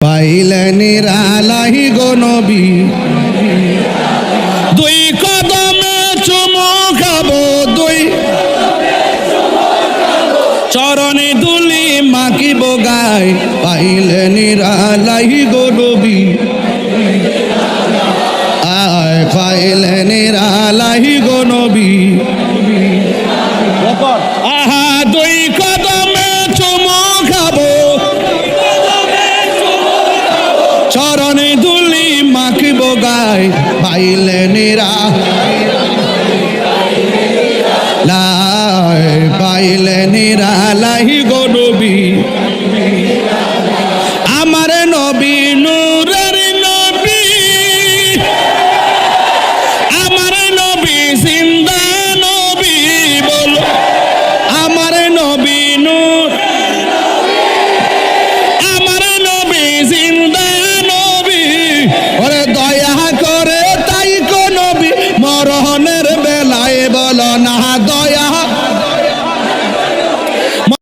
পাইলেন নিরালাই গো নবী, দুই কদমে চুমু খাবো, দুই চরণে দুলি মাখিব গায়। পাইলেন নিরালাই গো নবী, আয় পাইলেন নিরালাই গো নবী। আহা দুই কদমে চুমু খাবো, চরণে দুলি মাখিব গায়। পাইলেন নিরালাই, পাইলেন নিরালাই গো নবী। আমার নবী নূরের নবী, আমার নবী জিন্দা নবী, বলো আমার নবী নূর, আমার নবী জিন্দা নবী। ওরে দয়া করে তাই কো নবী, মরণের বেলায় বলো না দয়া